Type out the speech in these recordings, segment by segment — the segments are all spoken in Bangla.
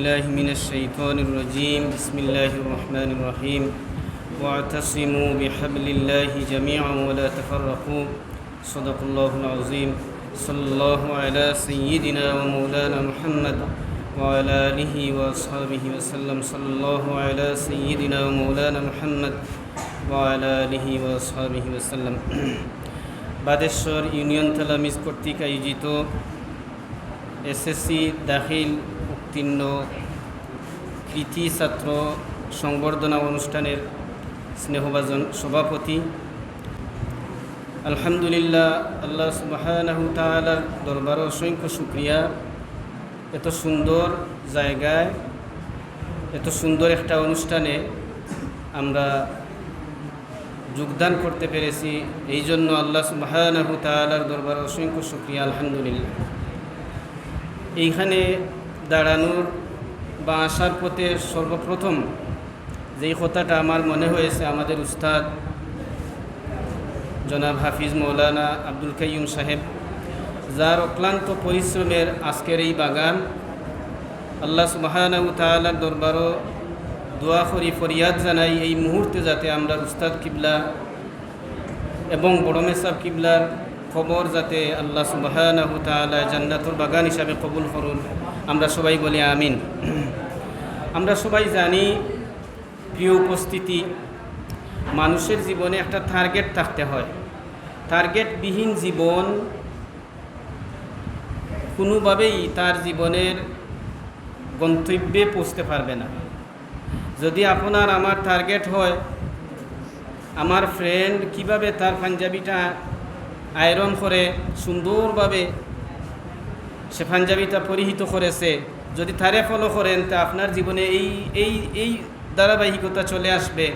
بالله من الشيطان الرجيم بسم الله الرحمن الرحيم واعتصموا بحبل الله جميعا ولا تفرقوا صدق الله العظيم صلى الله على سيدنا ومولانا محمد وعلى آله وأصحابه وسلم صلى الله على سيدنا ومولانا محمد وعلى آله وأصحابه وسلم বাদেশ্বর ইউনিয়ন তালামিজ কর্তৃক আয়োজিত এসএসসি দাখিল উত্তীর্ণ কৃতি ছাত্র সংবর্ধনা অনুষ্ঠানের স্নেহভাজন সভাপতি, আলহামদুলিল্লাহ, আল্লাহ সুবহানাহু তাআলার দরবারে অসংখ্য শুকরিয়া। এত সুন্দর জায়গায় এত সুন্দর একটা অনুষ্ঠানে আমরা যোগদান করতে পেরেছি, এই জন্য আল্লাহ সুবহানাহু তাআলার দরবারে অসংখ্য শুকরিয়া, আলহামদুলিল্লাহ। এইখানে দাঁড়ানোর বা আসার পথে সর্বপ্রথম যেই কথাটা আমার মনে হয়েছে, আমাদের উস্তাদ জনাব হাফিজ মৌলানা আব্দুল কাইয়ুম সাহেব, যার অক্লান্ত পরিশ্রমের আজকের এই বাগান, আল্লাহ সুবহানাহু তাআলার দরবারও দোয়া করি, ফরিয়াদ জানাই এই মুহূর্তে যাতে আমরা উস্তাদ কিবলা এবং বড় মেসাব কিবলার খবর যাতে আল্লাহ সুবহানাহু তাআলা জান্নাতুল বাগান হিসাবে কবুল করুন। আমরা সবাই বলি আমিন। আমরা সবাই জানি, প্রিয় উপস্থিতি, মানুষের জীবনে একটা টার্গেট থাকতে হয়। টার্গেটবিহীন জীবন কোনোভাবেই তার জীবনের গন্তব্যে পৌঁছতে পারবে না। যদি আপনার আমার টার্গেট হয়, আমার ফ্রেন্ড কিভাবে তার পাঞ্জাবিটা আয়রন করে সুন্দরভাবে সে পাঞ্জাবিটা পরিহিত করেছে, যদি তারে ফলো করেন, তা আপনার জীবনে এই ধারাবাহিকতা চলে আসবে।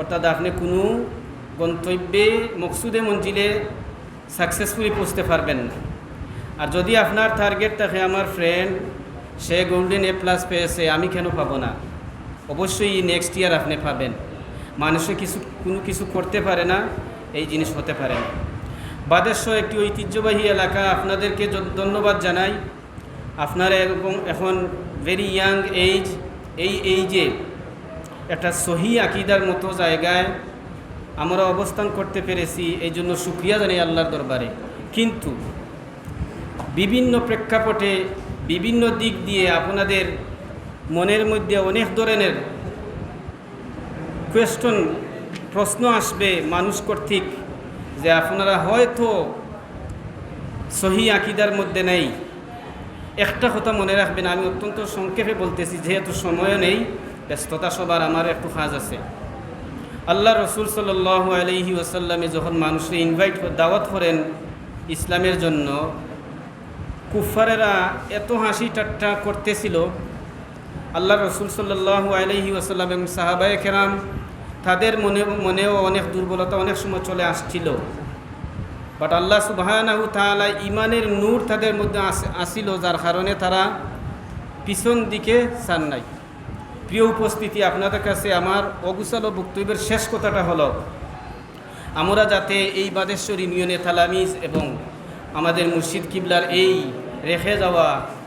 অর্থাৎ আপনি কোনো গন্তব্যে মকসুদে মঞ্জিলে সাকসেসফুলি পৌঁছতে পারবেন না। আর যদি আপনার টার্গেট থাকে, আমার ফ্রেন্ড সে গোল্ডেন A+ পেয়েছে, আমি কেন পাবো না, অবশ্যই নেক্সট ইয়ার আপনি পাবেন। মানুষে কোনো কিছু করতে পারে না, এই জিনিস হতে পারে না। বাদেশ্বর একটি ঐতিহ্যবাহী এলাকা, আপনাদেরকে ধন্যবাদ জানাই। আপনারা এখন ভেরি ইয়াং এইজ, এই এইজে একটা সহি আকিদার মতো জায়গায় আমরা অবস্থান করতে পেরেছি, এই জন্য শুকরিয়া জানাই আল্লাহর দরবারে। কিন্তু বিভিন্ন প্রেক্ষাপটে বিভিন্ন দিক দিয়ে আপনাদের মনের মধ্যে অনেক ধরনের প্রশ্ন আসবে মানুষ কর্তৃক, যে আপনারা হয়তো সহি আকিদার মধ্যে নেই। একটা কথা মনে রাখবেন, আমি অত্যন্ত সংক্ষেপে বলতেছি, যেহেতু সময় নেই, ব্যস্ততা সবার, আমার একটু কাজ আছে। আল্লাহ রসুল সাল্লাল্লাহু আলাইহি ওয়াসাল্লামে যখন মানুষকে দাওয়াত করেন ইসলামের জন্য, কুফারেরা এত হাসি ঠাট্টা করতেছিল। আল্লাহ রসুল সাল্লাল্লাহু আলাইহি ওয়াসাল্লাম এবং সাহাবায়ে কেরাম, তাদের মনেও অনেক দুর্বলতা অনেক সময় চলে আসছিল। বাট আল্লাহ সুবহানাহু তাআলা ইমানের নূর তাদের মধ্যে আসিল, যার কারণে তারা পিছন দিকে চান নাই। প্রিয় উপস্থিতি, আপনাদের কাছে আমার অগুছালো বক্তব্যের শেষ কথাটা হলো, আমরা যাতে এই বাদেশ্বর ইউনিয়নে তালামিজ এবং আমাদের মুর্শিদ কিবলার এই রেখে যাওয়া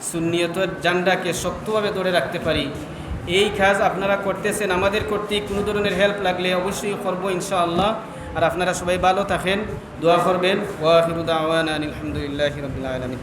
সুন্নিয়তের জান্ডাকে শক্তভাবে ধরে রাখতে পারি, এই কাজ আপনারা করতেছেন। আমাদের কর্তৃক কোনো ধরনের হেল্প লাগলে অবশ্যই করবো ইনশাআল্লাহ। আর আপনারা সবাই ভালো থাকেন, দোয়া করবেন। ওয়া আখিরু দাওয়ানা আলহামদুলিল্লাহি রাব্বিল আলামিন।